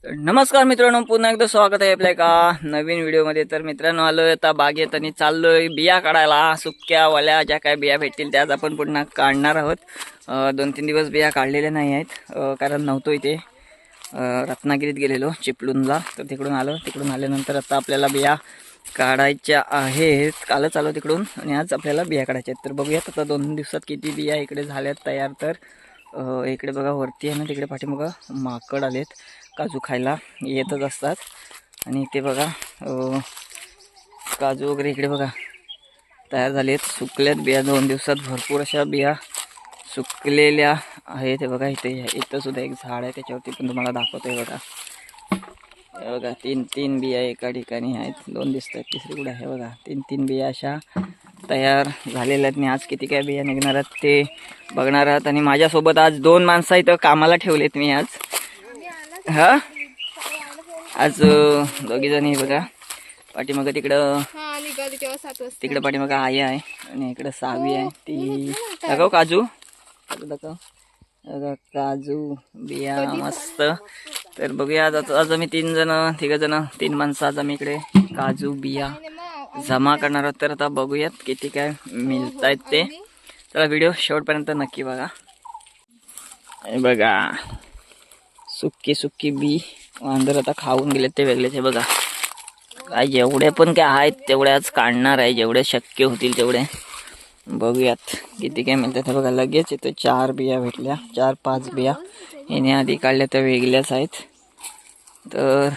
नमस्कार मित्रांनो, पुन्हा एकदा स्वागत आहे आपल्या एका नवीन व्हिडिओमध्ये. तर मित्रांनो, आलोय आता बागेत आणि चाललोय बिया काढायला. सुक्या वाल्या ज्या काय बिया भेटतील त्याच आपण पुन्हा काढणार आहोत. 2-3 दिवस बिया काढलेल्या नाही आहेत, कारण नव्हतो इथे. रत्नागिरीत गेलेलो चिपळूणला, तर तिकडून आल्यानंतर आता आपल्याला बिया काढायच्या आहेत. कालच आलो तिकडून आणि आज आपल्याला बिया काढायच्या आहेत. तर बघूयात आता 2 दिवसात किती बिया इकडे झाल्यात तयार. तर इकडे बघा वरती आहे ना, तिकडे पाठीमागं माकड आलेत. काजू खायला येतच असतात. आणि इथे बघा काजू वगैरे इकडे बघा तयार झालेत. सुकल्यात बिया 2 दिवसात. भरपूर अशा बिया सुकलेल्या आहेत. हे बघा इथं सुद्धा एक झाड आहे, त्याच्यावरती पण तुम्हाला दाखवतोय. बघा हे बघा 3 बिया एका ठिकाणी आहेत. 2 दिसत आहेत, तिसरी कुठे आहे बघा. 3 बिया अशा तयार झालेल्या आहेत. मी आज किती काय बिया निघणार आहेत ते बघणार आहात. आणि माझ्यासोबत आज 2 माणसं इथं कामाला ठेवलेत मी आज. आज दोघी जणी बघा. पाठीमागं तिकडं पाठीमागं आई आहे आणि इकडं सावी आहे. ती दाखव काजू दाखव. काजू बिया मस्त. तर बघूया आज आम्ही 3 माणसं आज आम्ही इकडे काजू बिया जमा करणार आहोत. तर आता बघूयात किती काय मिळत आहेत ते. चला व्हिडिओ शेवटपर्यंत नक्की बघा. बघा सुक्की बी वांदर आता खाऊन गेले ते वेगळेच. हे बघा काय जेवढे पण काय आहेत तेवढे आज काढणार आहे, जेवढे शक्य होतील तेवढे. बघूयात किती काय मिळतात. हे बघा लगेच इथं 4 बिया भेटल्या. 4-5 बिया याने आधी काढल्या त्या वेगळ्याच आहेत. तर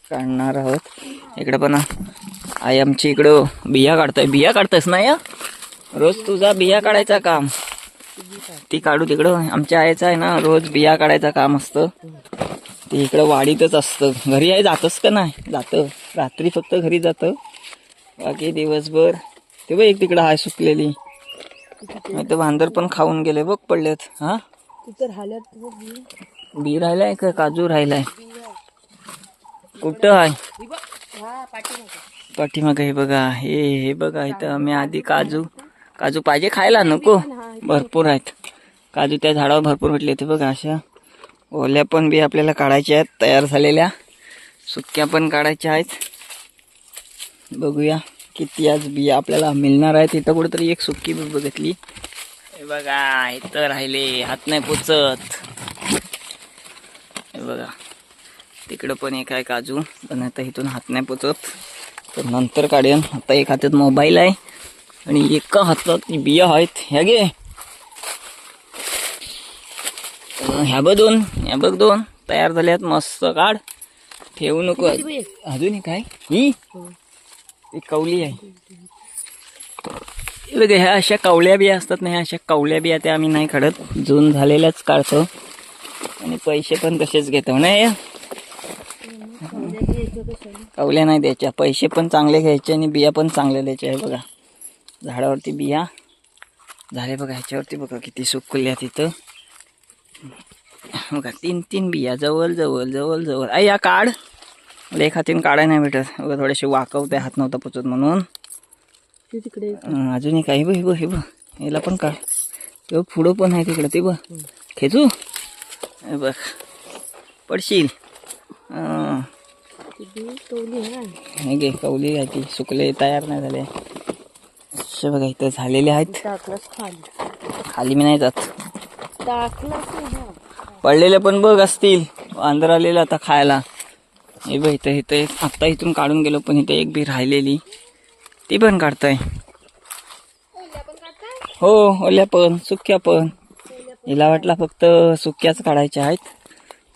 काढणार आहोत. इकडे पण आई आमची इकडं बिया काढतायस ना या रोज तुझा बिया काढायचा काम. ती काढू तिकडं. आमच्या आईचं आहे ना रोज बिया काढायचं काम असतं. ते इकडं वाडीतच असतं. घरी आहे जातंस का नाही? जातं रात्री फक्त घरी जातं, बाकी दिवसभर. ते बघ एक तिकडं आहे सुकलेली. ते वांदर पण खाऊन गेले बघ पडलेत. हा बी राहिलाय का काजू राहिलाय? कुठं आहे? पाठीमागं हे बघा. हे बघा इथं आम्ही आधी काजू पाहिजे खायला नको? भरपूर आहेत काजू त्या झाडावर, भरपूर भेटले. ते बघा अशा ओल्या पण बी आपल्याला काढायच्या आहेत, तयार झालेल्या. सुक्या पण काढायच्या आहेत. बघूया किती आज बिया आपल्याला मिळणार आहेत. इथं कुठेतरी एक सुक्की बी बघितली. हे बघा इथं राहिले, हात नाही पोचत. हे बघा तिकडं पण एक आहे काजू, पण आता इथून हात नाही पोचत, तर नंतर काढेन. आता एक हातात मोबाईल आहे आणि एका हातात बिया आहेत. ह्या गे ह्या बघ 2 तयार झाल्यात. मस्त काढ, ठेवू नको अजून. काय ही कवली आहे? बघा ह्या अशा कवल्या बिया असतात ना, ह्या अशा कवल्या बिया त्या आम्ही नाही काढत, जून झालेल्याच काढतो. आणि पैसे पण तसेच घेतो नाही. कवल्या नाही द्यायच्या, पैसे पण चांगले घ्यायचे आणि बिया पण चांगल्या द्यायच्या. आहे बघा झाडावरती बिया झाले बघा. ह्याच्यावरती बघा किती सुकल्या तिथं बघा. 3 बिया जवळ. आई या काढ. मला एक हातीन काढाय नाही भेटत बघा, थोडेसे वाकवते, हात नव्हता पोचत म्हणून. अजूनही काही हे बघ याला पण काढ. तेव्हा पुढं पण आहे तिकडं. ते बघ खेचू बघ पडशील. हे घे कवली आहे ती, सुकले तयार नाही झाले. असे बघा इथं झालेले आहेत. खाली मी नाही जात. पडलेले पण बघ असतील, वांदर आलेलं आता खायला. हे बघ इथं आत्ता इथून काढून गेलो, पण इथं एक बी राहिलेली ती पण काढताय. हो ओल्या पण सुक्या पण. हिला वाटला फक्त सुक्याच काढायच्या आहेत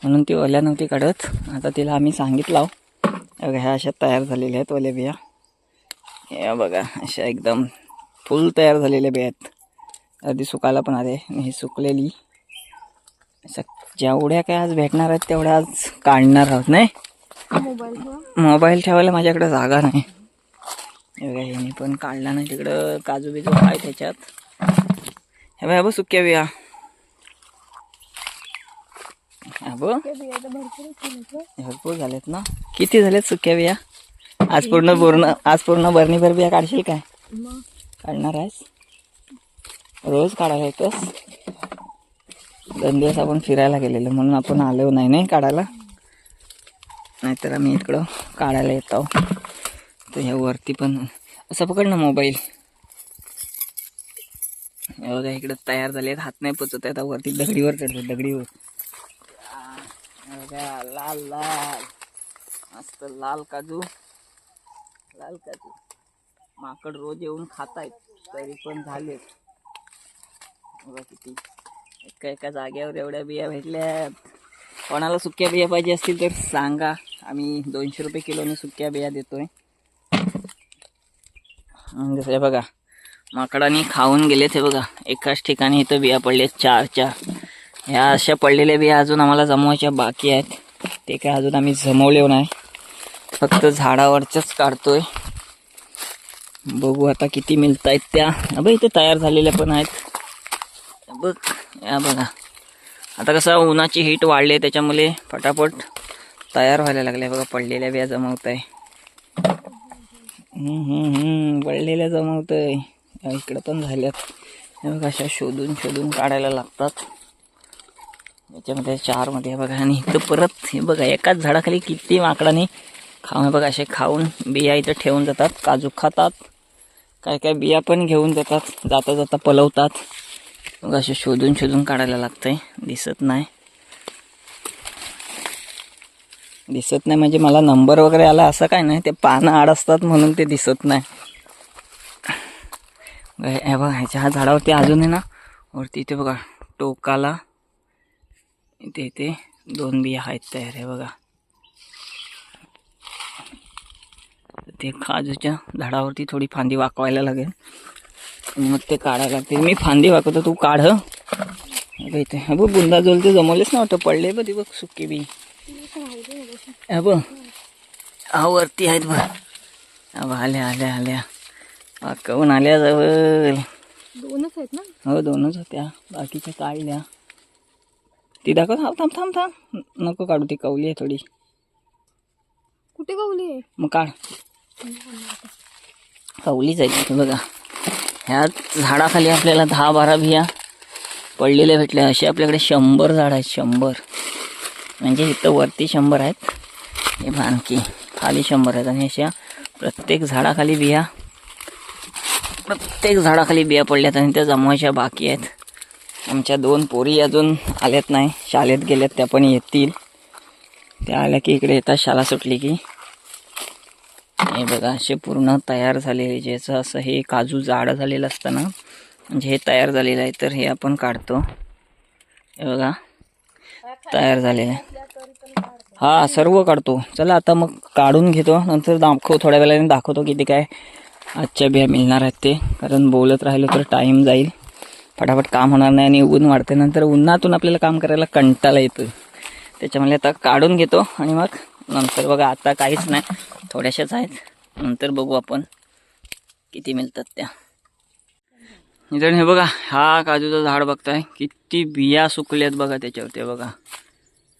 म्हणून ती ओल्या नव्हती काढत. आता तिला आम्ही सांगितलं. ह्या अशा तयार झालेल्या आहेत ओल्या बिया. हे बघा अशा एकदम फुल तयार झालेल्या बिया आहेत. आधी सुकायला पण आले. ही सुकलेली जेवढ्या काय आज भेटणार आहेत तेवढ्या आज काढणार आहोत. नाही मोबाईल ठेवायला माझ्याकडे जागा नाही. हे पण काढला नाही. तिकडं काजू बिजू आहे त्याच्यात. हे बघ सुक्या बिया. भरपूर झालेत ना. किती झालेत सुक्या बिया? आज पूर्ण बरणीभर बिया काढशील काय? काढणार आहेस? रोज काढायला येतोस? 2 दिवस आपण फिरायला गेलेलो म्हणून आपण आलो नाही काढायला. नाहीतर आम्ही इकडं काढायला येतो. तर ह्या वरती पण असं पकड ना मोबाईल. हे बघा इकडं तयार झाले आहेत. हात नाही पोचत आहे. आता वरती दगडीवर चढतो. दगडीवर बघा लाल लाल मस्त लाल काजू. लाल काजू माकड रोज येऊन खात आहेत. तरी पण झालेत बघा किती. एका एका जागेवर एवढ्या बिया भेटल्यात. कोणाला सुक्या बिया पाहिजे असतील तर सांगा. आम्ही 200 रुपये किलोने सुक्या बिया देतोय. जसं हे बघा माकडांनी खाऊन गेलेत. हे बघा एकाच ठिकाणी इथं बिया पडलेत 4-4. ह्या अशा पडलेल्या बिया अजून आम्हाला जमवायच्या बाकी आहेत. ते काय अजून आम्ही जमवले नाही. फक्त झाडावरच्याच काढतोय. बघू आता किती मिळत आहेत त्या. अबे इथे तयार झालेल्या पण आहेत बघ. या बघा आता कसं उन्हाची हीट वाढली त्याच्यामुळे फटाफट तयार व्हायला लागल्या. बघा पडलेल्या बिया जमवत आहे. पडलेल्या जमवत आहे. इकडं पण झाल्यात. हे बघा अशा शोधून शोधून काढायला लागतात. याच्यामध्ये 4 मध्ये बघा. आणि इथं परत हे बघा एकाच झाडाखाली किती माकडांनी खाऊन बघा असे खाऊन बिया इथं ठेवून जातात. काजू खातात. काय काय बिया पण घेऊन जातात. जाता जाता पलवतात. मग असे शोधून शोधून काढायला लागतंय. दिसत नाही म्हणजे मला नंबर वगैरे आला असं काय नाही. ते पानं आड असतात म्हणून ते दिसत नाही. हे बघा ह्याच्या ह्या झाडावरती अजून आहे ना वरती इथे बघा टोकाला इथे 2 बिया आहेत तयार. आहे बघा ते काजूच्या झाडावरती थोडी फांदी वाकवायला लागेल आणि मग ते काढायला लागते. मी फांदी वाकवतो तू काढ. इथे हे बघ बुंदा जोल ते जमवलेच ना वाटतं. पडले बघ बघ सुकी बी. हे बघ हा वरती आहेत बघ. आल्या आल्या आल्या वाकवून आल्या जवळ. 2च आहेत ना. हो 2च होत्या. बाकीच्या काढल्या. ती दाखव. थांब थांब थांब नको काढू. ती कवली आहे थोडी. कुठे कवली आहे मग काढ. कवलीच आहे तिथे बघा. ह्या झाडाखाली आपल्याला 10-12 बिया पडलेल्या भेटल्या. असे आपल्याकडे 100 झाड आहेत. 100 म्हणजे इथं वरती 100 आहेत. हे आणखी खाली 100 आहेत. आणि अशा प्रत्येक झाडाखाली बिया पडल्यात. आणि त्या जमवायच्या बाकी आहेत. आमच्या 2 पोरी अजून आल्यात नाही. शाळेत गेल्यात. त्या पण येतील. त्या आल्या की इकडे येतात शाळा सुटली की. हे बघा असे पूर्ण तयार झालेले. ज्याचं असं हे काजू जाड झालेलं असतं ना म्हणजे हे तयार झालेलं आहे. तर हे आपण काढतो. हे बघा तयार झालेलं आहे. हा सर्व काढतो. चला आता मग काढून घेतो. नंतर थोड्या वेळाने दाखवतो किती काय आजच्या बिया मिळणार आहेत ते. कारण बोलत राहिलो तर टाईम जाईल. फटाफट काम होणार नाही. आणि ऊन वाढते. नंतर उन्हातून आपल्याला काम करायला कंटाळा येतो. त्याच्यामुळे आता काढून घेतो. आणि मग नंतर बघा आता काहीच नाही. थोड्याशाच आहेत. नंतर बघू आपण किती मिळतात त्या. इथं हे बघा हा काजूचं झाड बघताय. किती बिया सुकल्यात बघा त्याच्यावरती. बघा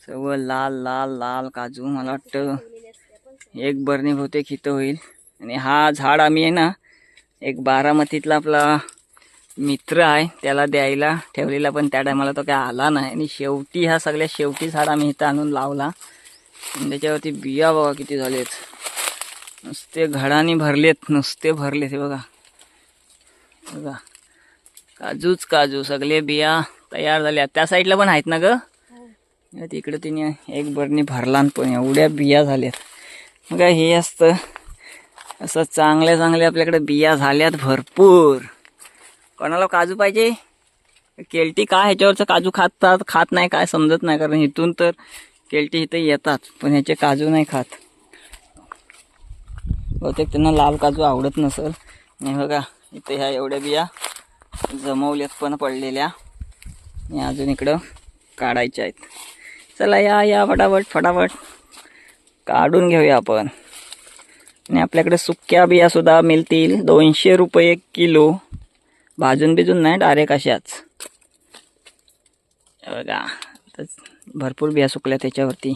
सर्व लाल लाल लाल काजू. मला वाटतं 1 बरणी बहुतेक इथं होईल. आणि हा झाड आम्ही आहे ना एक बारामतीतला आपला मित्र आहे त्याला द्यायला ठेवलेला. पण त्या टायमाला तो काय आला नाही. आणि शेवटी हा सगळ्यात शेवटी झाड आम्ही इथं आणून लावला. आणि त्याच्यावरती बिया बघा किती झालेत. नुसते घडानी भरलेत. नुसते भरलेत. हे बघा बघा काजूच काजू. सगळे बिया तयार झाल्या. त्या साईडला पण आहेत ना ग. तिकडे तिने 1 बरणी भरला. पण एवढ्या बिया झाल्यात. मग हे असतं असं चांगल्या चांगल्या आपल्याकडे बिया झाल्यात भरपूर. कोणाला काजू पाहिजे. केल्टी काय ह्याच्यावरचं काजू खात नाही काय समजत नाही. कारण इथून तर केल्टी इथं येतात पण ह्याचे काजू नाही खात. बहुतेक त्यांना लाल काजू आवडत नसेल. नाही बघा इथे ह्या एवढ्या बिया जमवल्यात पण पडलेल्या. आणि अजून इकडं काढायच्या आहेत. चला या फटाफट काढून घेऊया आपण. आणि आपल्याकडे सुक्या बिया सुद्धा मिळतील 200 रुपये किलो. भाजून बिजून नाही डायरेक्ट अशाच. बघा भरपूर बिया सुकल्या त्याच्यावरती.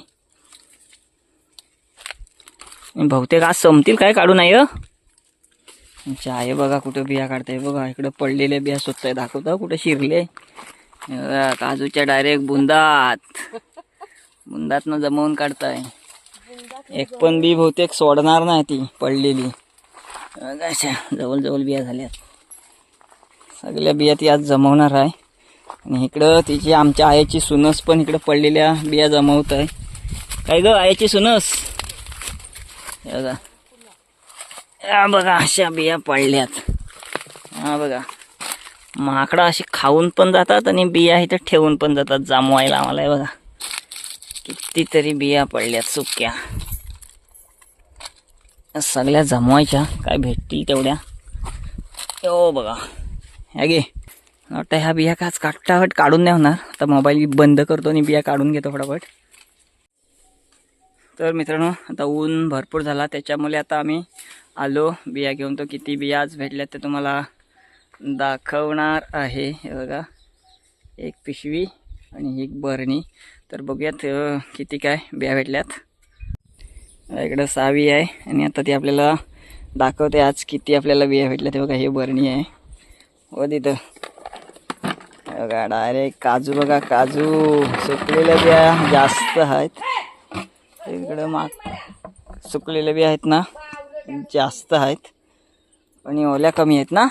बहुतेक आज संपतील काय काढू नाही. अच्छा आहे बघा कुठं बिया काढताय. बघा इकडं पडलेल्या बिया सुकताय. दाखवता कुठं शिरले. काजूच्या डायरेक्ट बुंदातनं जमवून काढताय. एक पण बी बहुतेक सोडणार नाही ती पडलेली. अशा जवळ बिया झाल्यात. सगळ्या बिया ती आज जमवणार आहे. आणि इकडं तिची आमच्या आईची सुनस पण इकडं पडलेल्या बिया जमवत आहे. काय ग आईची सुनस? हे बघा, या बघा अशा बिया पडल्यात. हा बघा, माकडं अशी खाऊन पण जातात आणि बिया इथं ठेवून पण जातात जमवायला आम्हाला. हे बघा कितीतरी बिया पडल्यात सुक्या. सगळ्या जमवायच्या, काय भेटतील तेवढ्या. हो बघा, ह्या गे वाटतं ह्या बिया काच काटावट काढून नाही होणार. आता मोबाईल बंद करतो आणि बिया काढून घेतो फटाफट. तर मित्रांनो, आता ऊन भरपूर झाला त्याच्यामुळे आता आम्ही आलो बिया घेऊन. तो किती बिया आज भेटल्यात ते तुम्हाला दाखवणार आहे. हे बघा, एक पिशवी आणि एक बरणी. तर बघूयात किती काय बिया भेटल्यात. इकडं 6 बिया आहे आणि आता ती आपल्याला दाखवते आज किती आपल्याला बिया भेटल्यात. हे बघा, हे बरणी आहे व तिथं बघा डायरेक्ट काजू. बघा काजू, सुकलेल्या बिया जास्त आहेत. इकडं सुकलेल्या बिया आहेत ना जास्त आहेत आणि ओल्या कमी आहेत ना.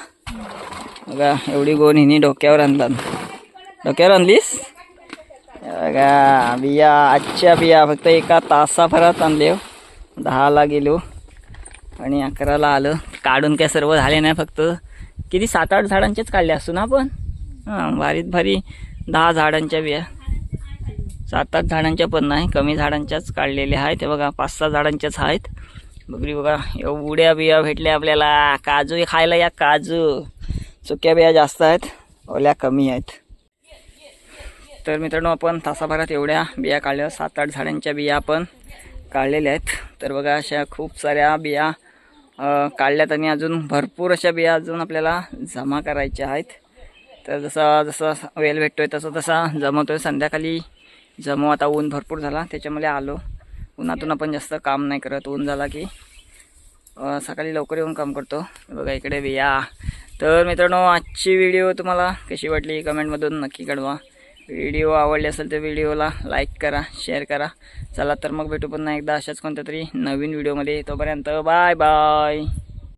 बघा एवढी गोण हिने डोक्यावर आणला. डोक्यावर आणलीस? बघा बिया, आजच्या बिया फक्त एका तासाभरात आणले. 10ला गेलो आणि 11ला आलं. काढून काय सर्व झाले नाही, फक्त किती 7-8 झाडांचेच काढले असतो ना आपण. हां, भारी 10 झाडांच्या बिया, 7-8 झाडांच्या पण नाही, कमी झाडांच्याच काढलेल्या आहेत. ते बघा 5-6 झाडांच्याच आहेत. बघरी बघा एवढ्या बिया भेटल्या आपल्याला. काजू खायला या. काजू सुक्या बिया जास्त आहेत, ओल्या कमी आहेत. तर मित्रांनो, आपण तासाभरात एवढ्या बिया काढल्या. 7-8 झाडांच्या बिया आपण काढलेल्या आहेत. तर बघा अशा खूप साऱ्या बिया काढल्यात आणि अजून भरपूर अशा बिया अजून आपल्याला जमा करायच्या आहेत. तर जसा वेळ भेटतोय तसा जमवतोय. संध्याकाळी जमव. आता ऊन भरपूर झाला त्याच्यामुळे आलो. उन्हातून आपण जास्त काम नाही करत. ऊन झाला की सकाळी लवकर येऊन काम करतो. बघा इकडे बिया. तर मित्रांनो, आजची व्हिडिओ तुम्हाला कशी वाटली कमेंटमधून नक्की कळवा. व्हिडिओ आवडले असेल तर व्हिडिओला लाईक करा, शेअर करा. चला तर मग भेटू पुन्हा एकदा अशाच कोणत्या तरी नवीन व्हिडिओमध्ये. तोपर्यंत बाय बाय.